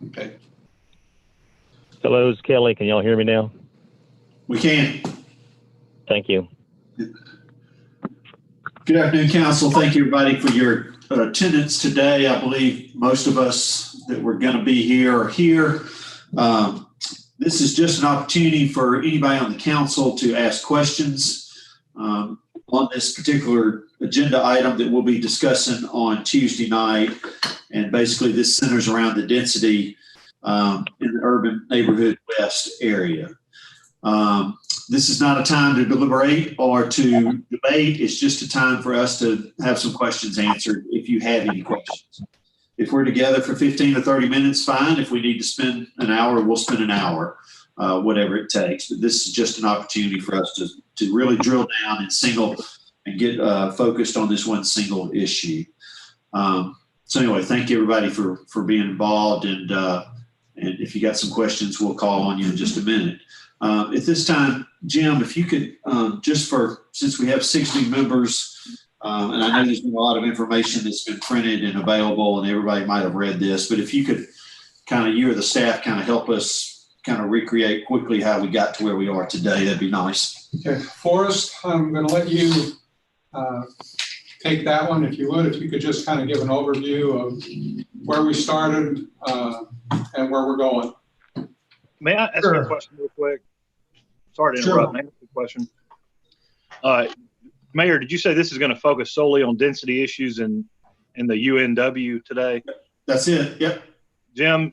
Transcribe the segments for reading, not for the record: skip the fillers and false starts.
Okay. Hello, it's Kelly. Can y'all hear me now? We can. Thank you. Good afternoon, Council. Thank you, everybody, for your attendance today. I believe most of us that were going to be here are here. This is just an opportunity for anybody on the Council to ask questions on this particular agenda item that we'll be discussing on Tuesday night. And basically, this centers around the density in the urban neighborhood west area. This is not a time to deliberate or to debate. It's just a time for us to have some questions answered if you have any questions. If we're together for 15 or 30 minutes, fine. If we need to spend an hour, we'll spend an hour, whatever it takes. But this is just an opportunity for us to really drill down and get focused on this one single issue. So anyway, thank you everybody for being involved. And if you got some questions, we'll call on you in just a minute. At this time, Jim, if you could, since we have 60 members, and I know there's been a lot of information that's been printed and available and everybody might have read this, but if you could you or the staff help us recreate quickly how we got to where we are today, that'd be nice. Okay, Forrest, I'm going to let you take that one, if you would. If you could just give an overview of where we started and where we're going. May I ask you a question real quick? Sorry to interrupt. May I ask you a question? Mayor, did you say this is going to focus solely on density issues in the UNW today? That's it. Yep. Jim,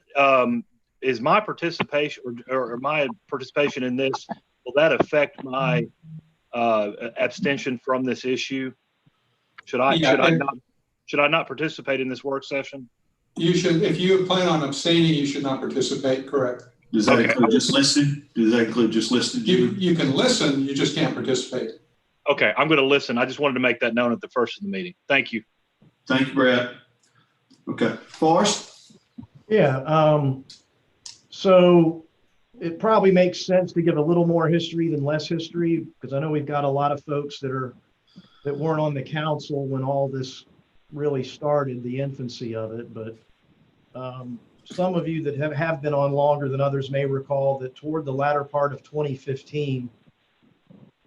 is my participation or my participation in this, will that affect my abstention from this issue? Should I not participate in this work session? You should. If you plan on abstaining, you should not participate. Correct. Does that include just listening? You can listen, you just can't participate. Okay, I'm going to listen. I just wanted to make that known at the first of the meeting. Thank you. Thank you, Brad. Okay, Forrest? Yeah, so it probably makes sense to give a little more history than less history, because I know we've got a lot of folks that weren't on the council when all this really started, the infancy of it, but some of you that have been on longer than others may recall that toward the latter part of 2015,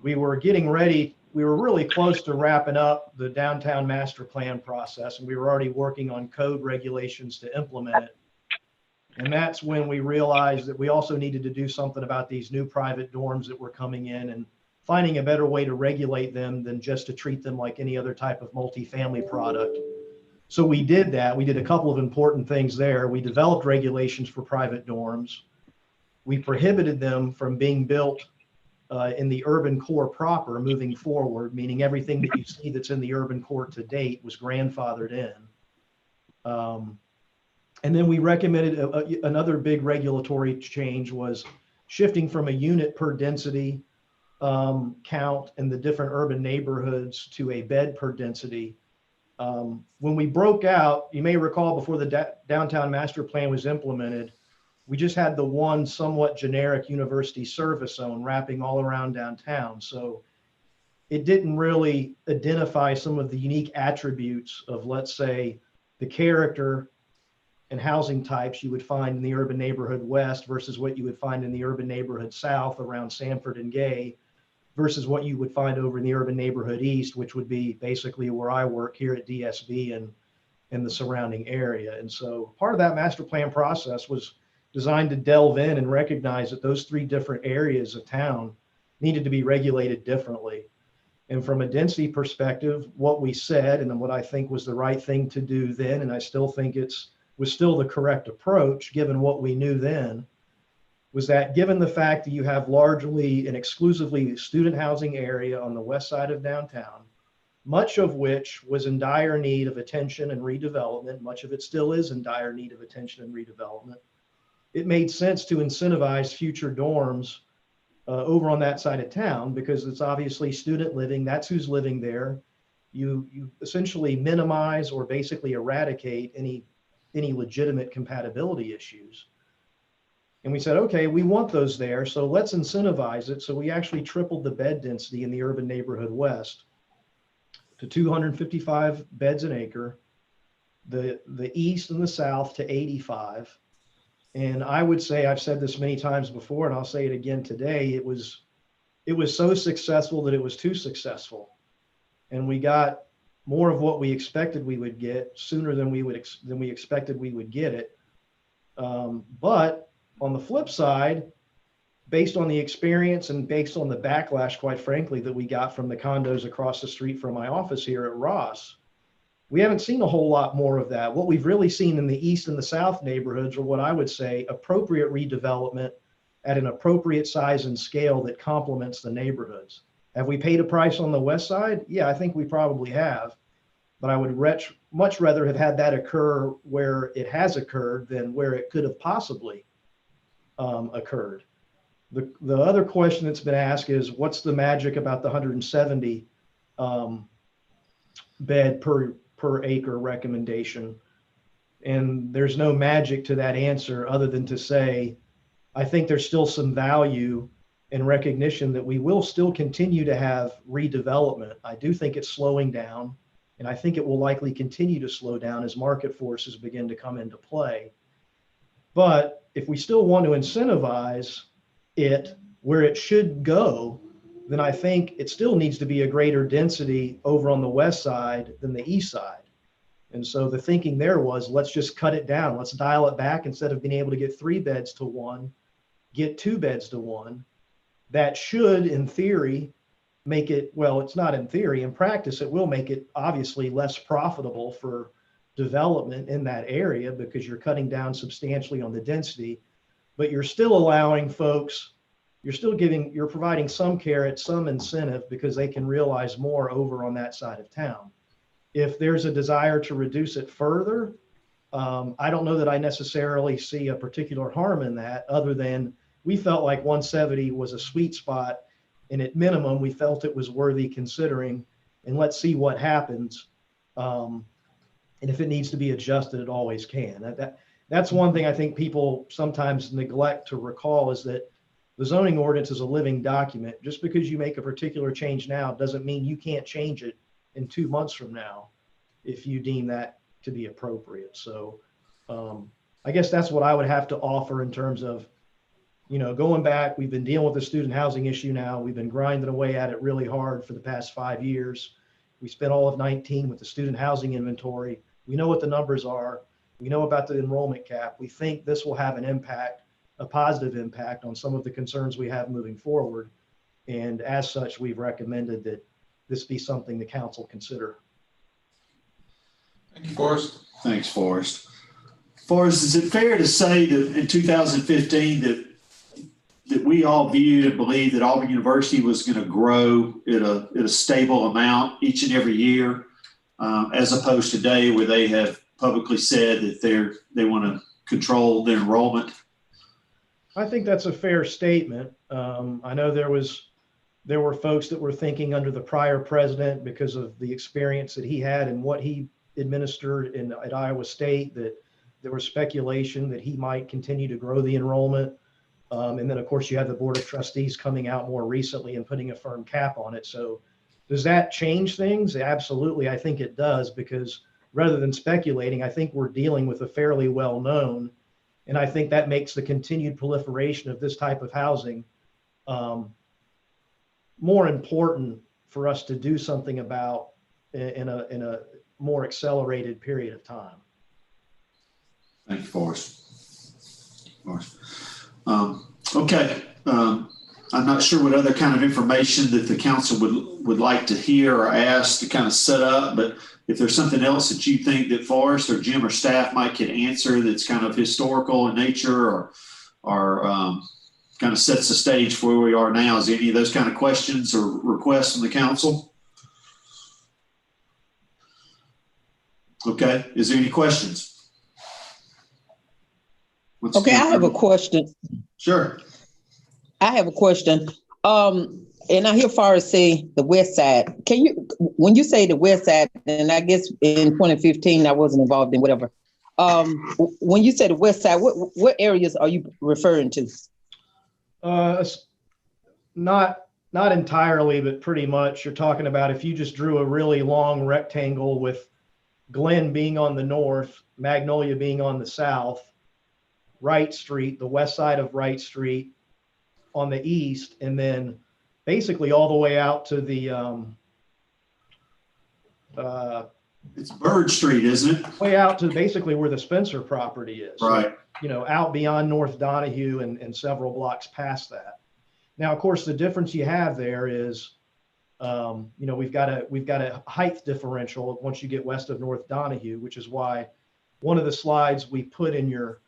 we were getting ready. We were really close to wrapping up the downtown master plan process, and we were already working on code regulations to implement it. And that's when we realized that we also needed to do something about these new private dorms that were coming in and finding a better way to regulate them than just to treat them like any other type of multifamily product. So we did that. We did a couple of important things there. We developed regulations for private dorms. We prohibited them from being built in the urban core proper moving forward, meaning everything that you see that's in the urban core to date was grandfathered in. And then we recommended another big regulatory change was shifting from a unit per density count in the different urban neighborhoods to a bed per density. When we broke out, you may recall before the downtown master plan was implemented, we just had the one somewhat generic university service zone wrapping all around downtown. So it didn't really identify some of the unique attributes of, let's say, the character and housing types you would find in the urban neighborhood west versus what you would find in the urban neighborhood south around Sanford and Gay versus what you would find over in the urban neighborhood east, which would be basically where I work here at DSB and in the surrounding area. And so part of that master plan process was designed to delve in and recognize that those three different areas of town needed to be regulated differently. And from a density perspective, what we said and what I think was the right thing to do then, and I still think was still the correct approach given what we knew then, was that given the fact that you have largely and exclusively student housing area on the west side of downtown, much of which was in dire need of attention and redevelopment, much of it still is in dire need of attention and redevelopment, it made sense to incentivize future dorms over on that side of town because it's obviously student living, that's who's living there. You essentially minimize or basically eradicate any legitimate compatibility issues. And we said, okay, we want those there, so let's incentivize it. So we actually tripled the bed density in the urban neighborhood west to 255 beds an acre, the east and the south to 85. And I would say, I've said this many times before, and I'll say it again today, it was so successful that it was too successful. And we got more of what we expected we would get sooner than we expected we would get it. But on the flip side, based on the experience and based on the backlash, quite frankly, that we got from the condos across the street from my office here at Ross, we haven't seen a whole lot more of that. What we've really seen in the east and the south neighborhoods are what I would say appropriate redevelopment at an appropriate size and scale that complements the neighborhoods. Have we paid a price on the west side? Yeah, I think we probably have. But I would much rather have had that occur where it has occurred than where it could have possibly occurred. The other question that's been asked is, what's the magic about the 170 bed per acre recommendation? And there's no magic to that answer other than to say, I think there's still some value and recognition that we will still continue to have redevelopment. I do think it's slowing down, and I think it will likely continue to slow down as market forces begin to come into play. But if we still want to incentivize it where it should go, then I think it still needs to be a greater density over on the west side than the east side. And so the thinking there was, let's just cut it down. Let's dial it back. Instead of being able to get 3 beds to 1, get 2 beds to 1. That should, in theory, make it, well, it's not in theory, in practice, it will make it obviously less profitable for development in that area because you're cutting down substantially on the density, but you're still allowing folks, you're providing some carrot, some incentive because they can realize more over on that side of town. If there's a desire to reduce it further, I don't know that I necessarily see a particular harm in that, other than we felt like 170 was a sweet spot, and at minimum, we felt it was worthy considering, and let's see what happens. And if it needs to be adjusted, it always can. That's one thing I think people sometimes neglect to recall, is that the zoning ordinance is a living document. Just because you make a particular change now doesn't mean you can't change it in 2 months from now if you deem that to be appropriate. So I guess that's what I would have to offer in terms of, going back. We've been dealing with the student housing issue now. We've been grinding away at it really hard for the past 5 years. We spent all of 19 with the student housing inventory. We know what the numbers are. We know about the enrollment cap. We think this will have an impact, a positive impact on some of the concerns we have moving forward. And as such, we've recommended that this be something the council consider. Thank you, Forrest. Thanks, Forrest. Forrest, is it fair to say that in 2015 that we all viewed and believed that Auburn University was going to grow at a stable amount each and every year, as opposed to today where they have publicly said that they want to control their enrollment? I think that's a fair statement. I know there were folks that were thinking under the prior president, because of the experience that he had and what he administered at Iowa State, that there was speculation that he might continue to grow the enrollment. And then, of course, you have the Board of Trustees coming out more recently and putting a firm cap on it. So does that change things? Absolutely, I think it does, because rather than speculating, I think we're dealing with a fairly well-known, and I think that makes the continued proliferation of this type of housing more important for us to do something about in a more accelerated period of time. Thank you, Forrest. Okay. I'm not sure what other kind of information that the council would like to hear or ask to kind of set up, but if there's something else that you think that Forrest or Jim or staff might can answer that's kind of historical in nature or kind of sets the stage for where we are now, is there any of those kind of questions or requests from the council? Okay. Is there any questions? Okay, I have a question. Sure. I have a question. And I hear Forrest say the west side. When you say the west side, and I guess in 2015 I wasn't involved in whatever. When you say the west side, what areas are you referring to? Not entirely, but pretty much. You're talking about if you just drew a really long rectangle with Glen being on the north, Magnolia being on the south, Wright Street, the west side of Wright Street on the east, and then basically all the way out to the It's Bird Street, isn't it? way out to basically where the Spencer property is. Right. You know, out beyond North Donahue and several blocks past that. Now, of course, the difference you have there is, you know, we've got a height differential once you get west of North Donahue, which is why one of the slides we put in your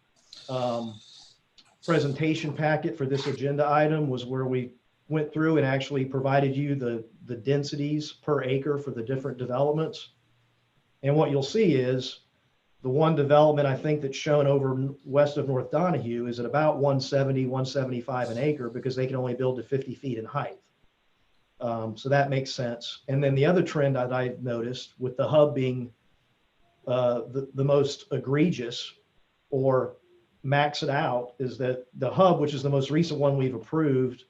presentation packet for this agenda item was where we went through and actually provided you the densities per acre for the different developments. And what you'll see is the one development I think that's shown over west of North Donahue is at about 170, 175 an acre because they can only build to 50 feet in height. So that makes sense. And then the other trend that I noticed with the hub being the most egregious or max it out is that the hub, which is the most recent one we've approved,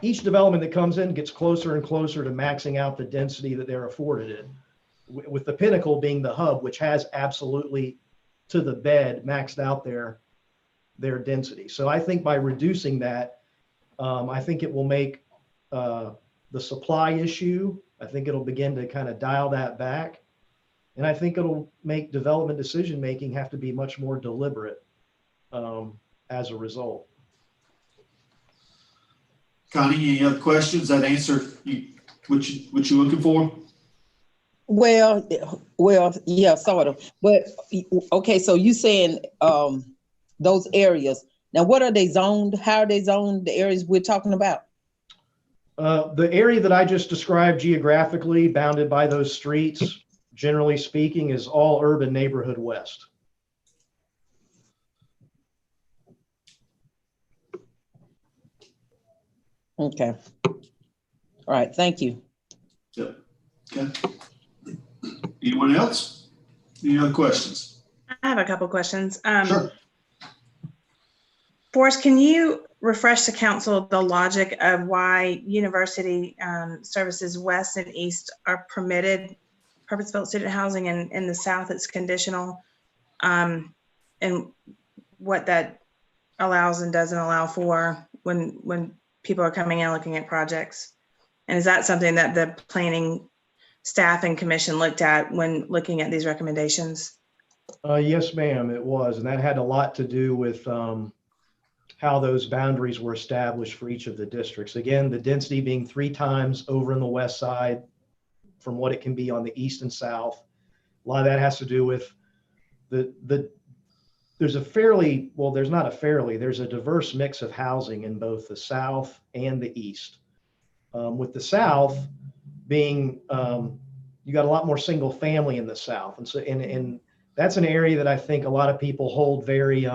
each development that comes in gets closer and closer to maxing out the density that they're afforded in, with the pinnacle being the hub, which has absolutely to the bed maxed out their density. So I think by reducing that, I think it will make the supply issue, I think it'll begin to kind of dial that back. And I think it'll make development decision-making have to be much more deliberate as a result. Connie, any other questions? That answer what you looking for? Well, yeah, sort of. But okay, so you saying those areas. Now, what are they zoned? How are they zoned, the areas we're talking about? The area that I just described geographically, bounded by those streets, generally speaking, is all urban neighborhood west. Okay. All right, thank you. Yep. Okay. Anyone else? Any other questions? I have a couple questions. Sure. Forrest, can you refresh the council the logic of why university services west and east are permitted purpose-built student housing and in the south it's conditional, and what that allows and doesn't allow for when people are coming in looking at projects? And is that something that the planning staff and commission looked at when looking at these recommendations? Yes, ma'am, it was. And that had a lot to do with how those boundaries were established for each of the districts. Again, the density being 3 times over in the west side from what it can be on the east and south. A lot of that has to do with there's a fairly, well, there's not a fairly, there's a diverse mix of housing in both the south and the east. With the south being, you got a lot more single family in the south. And so, and that's an area that I think a lot of people hold very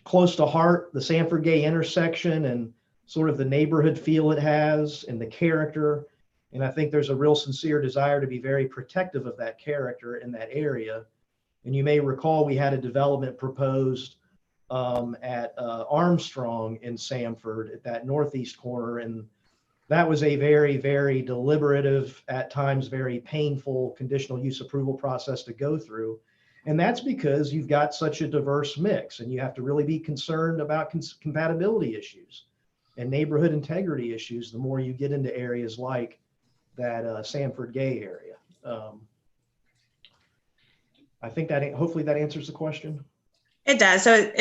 close to heart, the Sanford Gay intersection and sort of the neighborhood feel it has and the character. And I think there's a real sincere desire to be very protective of that character in that area. And you may recall we had a development proposed at Armstrong in Sanford at that northeast corner. And that was a very, very deliberative, at times very painful conditional use approval process to go through. And that's because you've got such a diverse mix and you have to really be concerned about compatibility issues and neighborhood integrity issues the more you get into areas like that Sanford Gay area. I think that hopefully that answers the question. It does. So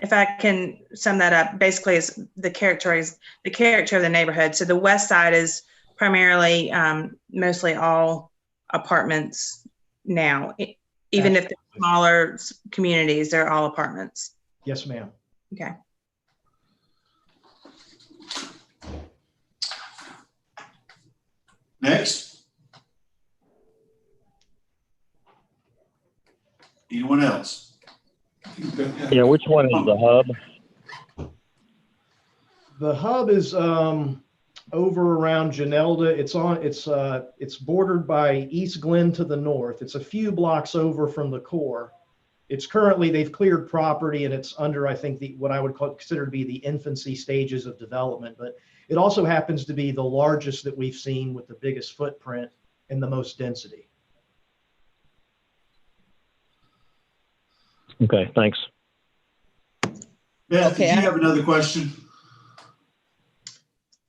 if I can sum that up, basically it's the character of the neighborhood. So the west side is primarily mostly all apartments now. Even if they're smaller communities, they're all apartments. Yes, ma'am. Okay. Next. Anyone else? Yeah, which one is the hub? The hub is over around Janelda. It's bordered by East Glen to the north. It's a few blocks over from the core. It's currently, they've cleared property and it's under, I think, what I would consider to be the infancy stages of development, but it also happens to be the largest that we've seen with the biggest footprint and the most density. Okay, thanks. Beth, Okay, did you have another question?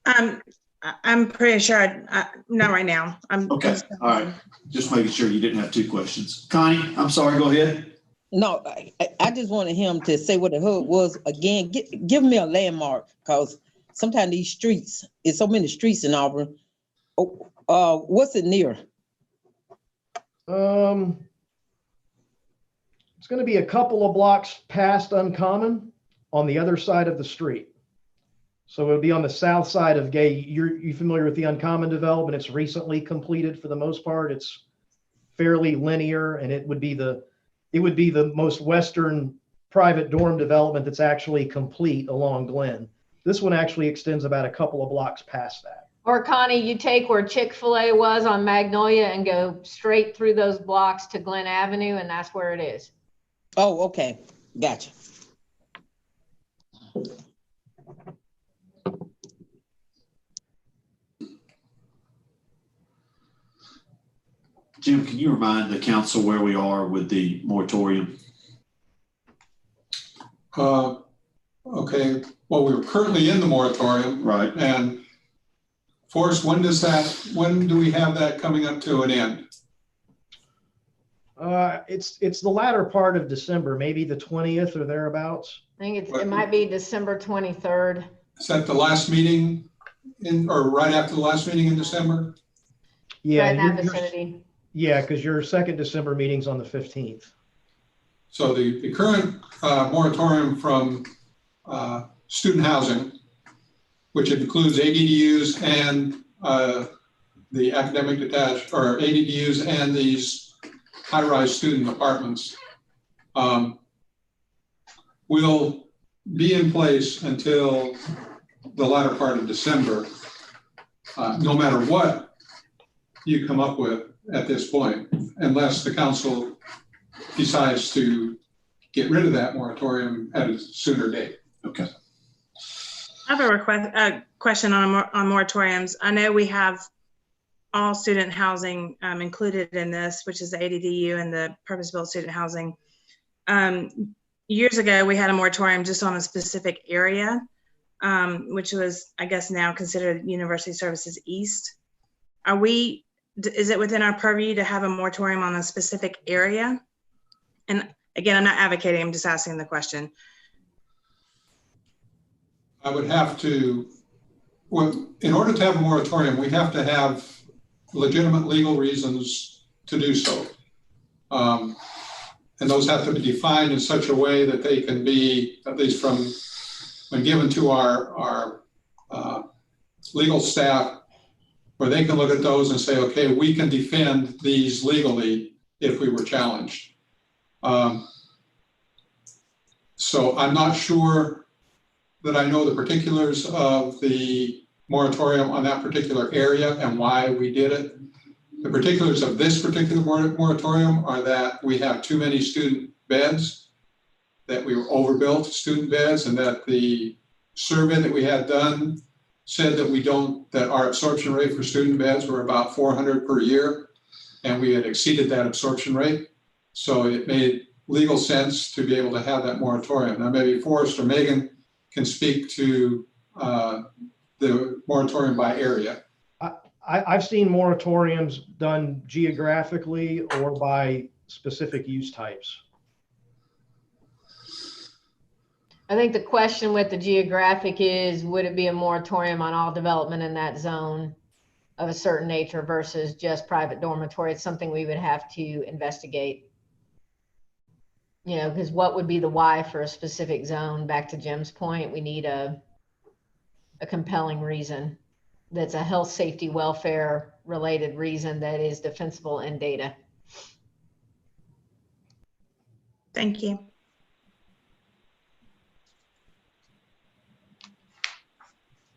I'm pretty sure, not right now. Okay, all right. Just making sure you didn't have two questions. Connie, I'm sorry, go ahead. No, I just wanted him to say what the hood was again. Give me a landmark, because sometimes these streets, it's so many streets in Auburn. What's it near? It's going to be a couple of blocks past Uncommon on the other side of the street. So it'll be on the south side of Gay. You familiar with the Uncommon development? It's recently completed for the most part. It's fairly linear, and it would be the most western private dorm development that's actually complete along Glen. This one actually extends about a couple of blocks past that. Or Connie, you take where Chick-fil-A was on Magnolia and go straight through those blocks to Glen Avenue, and that's where it is. Oh, okay, gotcha. Jim, can you remind the council where we are with the moratorium? Okay, well, we're currently in the moratorium. Right. And Forrest, when do we have that coming up to an end? It's the latter part of December, maybe the 20th or thereabouts. I think it might be December 23rd. Is that the last meeting or right after the last meeting in December? Yeah, Right in that vicinity. Yeah, because your second December meeting's on the 15th. So the current moratorium from student housing, which includes ADUs and the academic detached, or ADUs and these high-rise student apartments, will be in place until the latter part of December, no matter what you come up with at this point, unless the council decides to get rid of that moratorium at a sooner date. Okay. I have a question on moratoriums. I know we have all student housing included in this, which is the ADDU and the purpose-built student housing. Years ago, we had a moratorium just on a specific area, which was, I guess, now considered University Services East. Is it within our purview to have a moratorium on a specific area? And again, I'm not advocating, I'm just asking the question. I would have to, well, in order to have a moratorium, we have to have legitimate legal reasons to do so. And those have to be defined in such a way that they can be, at least from when given to our legal staff, where they can look at those and say, okay, we can defend these legally if we were challenged. So I'm not sure that I know the particulars of the moratorium on that particular area and why we did it. The particulars of this particular moratorium are that we have too many student beds, that we were overbuilt student beds, and that the survey that we had done said that that our absorption rate for student beds were about 400 per year, and we had exceeded that absorption rate. So it made legal sense to be able to have that moratorium. Now maybe Forrest or Megan can speak to the moratorium by area. I've seen moratoriums done geographically or by specific use types. I think the question with the geographic is, would it be a moratorium on all development in that zone of a certain nature versus just private dormitory? It's something we would have to investigate. You know, because what would be the why for a specific zone? Back to Jim's point, we need a compelling reason that's a health, safety, welfare related reason that is defensible in data. Thank you.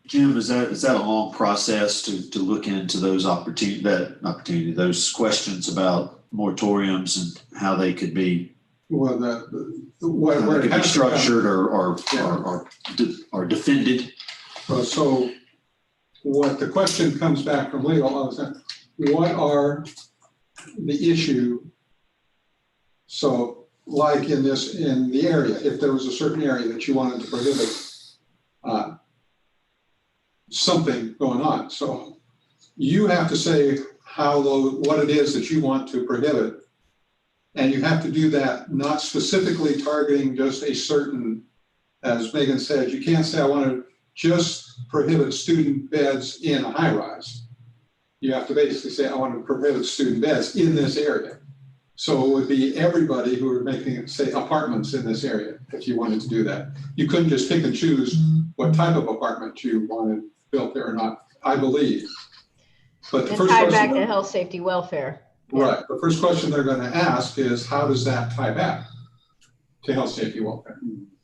Jim, is that a long process to look into those those questions about moratoriums and how they could be Well, where it could be structured or defended? So what the question comes back from legal is, what are the issue? So like in the area, if there was a certain area that you wanted to prohibit something going on. So you have to say what it is that you want to prohibit. And you have to do that not specifically targeting just a certain, as Megan said, you can't say I want to just prohibit student beds in a high rise. You have to basically say I want to prohibit student beds in this area. So it would be everybody who are making, say, apartments in this area if you wanted to do that. You couldn't just pick and choose what type of apartment you wanted built there or not, I believe. But the And first tie question, back to health, safety, welfare. right, the first question they're going to ask is, how does that tie back to health, safety, welfare?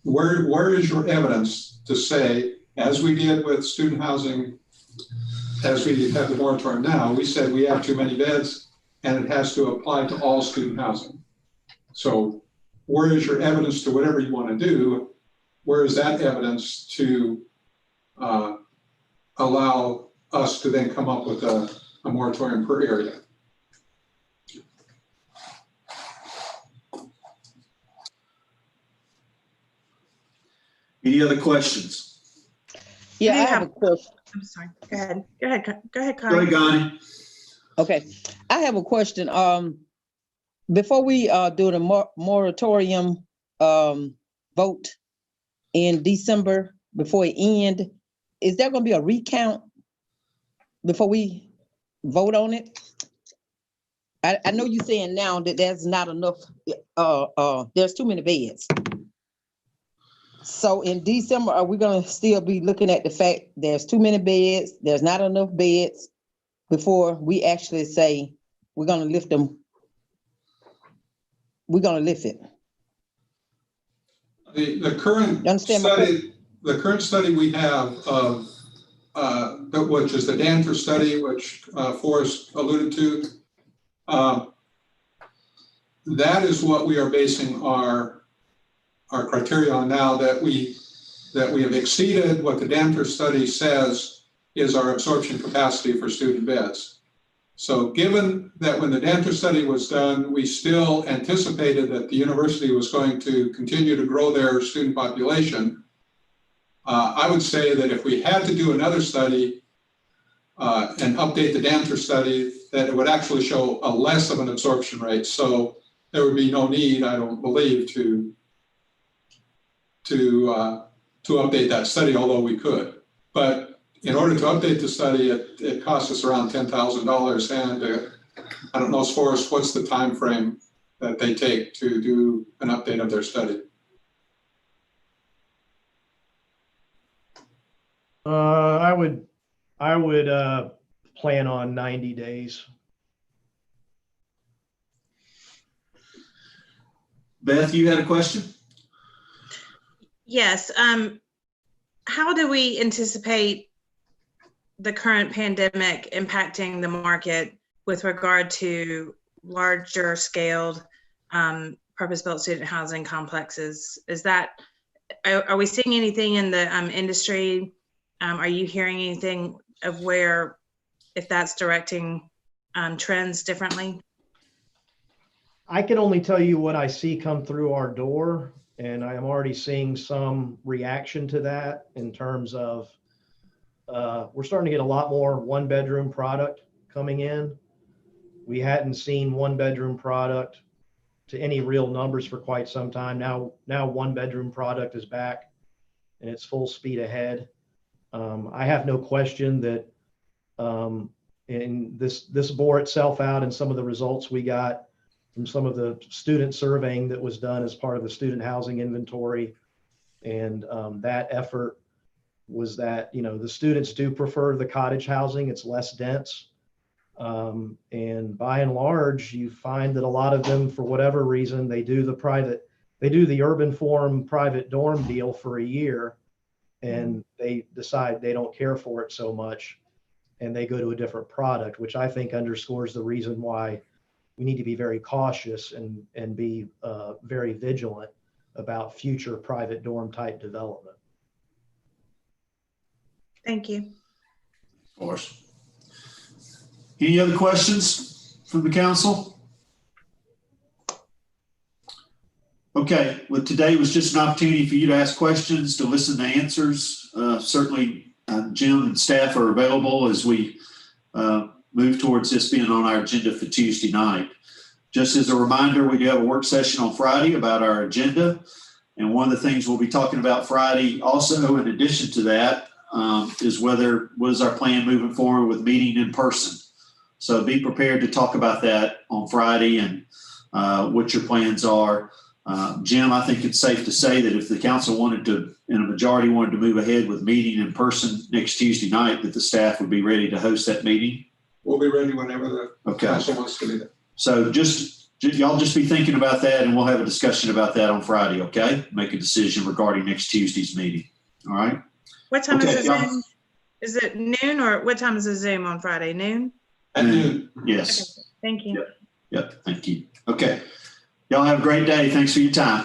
Where is your evidence to say, as we did with student housing, as we have the moratorium now, we said we have too many beds and it has to apply to all student housing. So where is your evidence to whatever you want to do? Where is that evidence to allow us to then come up with a moratorium per area? Any other questions? Yeah, I I do have a have- question. I'm sorry. Go ahead. Go ahead. Go ahead, Go ahead, Connie. Connie. Okay, I have a question. Before we do the moratorium vote in December, before it end, is there gonna be a recount before we vote on it? I know you're saying now that there's not enough, there's too many beds. So in December, are we gonna still be looking at the fact there's too many beds, there's not enough beds before we actually say we're gonna lift them? We're gonna lift it. The current You understand my study, the current study we have of which is the Danfer study, which Forrest alluded to, that is what we are basing our criteria on now, that we have exceeded what the Danfer study says is our absorption capacity for student beds. So given that when the Danfer study was done, we still anticipated that the university was going to continue to grow their student population, I would say that if we had to do another study and update the Danfer study, that it would actually show a less of an absorption rate. So there would be no need, I don't believe, to update that study, although we could. But in order to update the study, it costs us around $10,000. And I don't know, Forrest, what's the time frame that they take to do an update of their study? I would plan on 90 days. Beth, you had a question? Yes. How do we anticipate the current pandemic impacting the market with regard to larger scaled purpose-built student housing complexes? Are we seeing anything in the industry? Are you hearing anything of if that's directing trends differently? I can only tell you what I see come through our door, and I am already seeing some reaction to that in terms of we're starting to get a lot more one-bedroom product coming in. We hadn't seen one-bedroom product to any real numbers for quite some time. Now one-bedroom product is back and it's full speed ahead. I have no question that and this bore itself out in some of the results we got from some of the student surveying that was done as part of the student housing inventory. And that effort was that, the students do prefer the cottage housing. It's less dense. And by and large, you find that a lot of them, for whatever reason, they do the urban form private dorm deal for a year, and they decide they don't care for it so much, and they go to a different product, which I think underscores the reason why we need to be very cautious and be very vigilant about future private dorm type development. Thank you. Of course. Any other questions from the council? Okay, well, today was just an opportunity for you to ask questions, to listen to answers. Certainly, Jim and staff are available as we move towards this being on our agenda for Tuesday night. Just as a reminder, we do have a work session on Friday about our agenda. And one of the things we'll be talking about Friday also, in addition to that, is what is our plan moving forward with meeting in person. So be prepared to talk about that on Friday and what your plans are. Jim, I think it's safe to say that if the council wanted to, and a majority wanted to move ahead with meeting in person next Tuesday night, that the staff would be ready to host that meeting. We'll be ready whenever the council wants to do that. So y'all just be thinking about that, and we'll have a discussion about that on Friday, okay? Make a decision regarding next Tuesday's meeting, all right? What time Okay, is the Zoom? Is it noon, or what time is the Zoom on Friday? Noon? At noon. Yes. Okay, thank you. Yep, thank you. Okay. Y'all have a great day. Thanks for your time.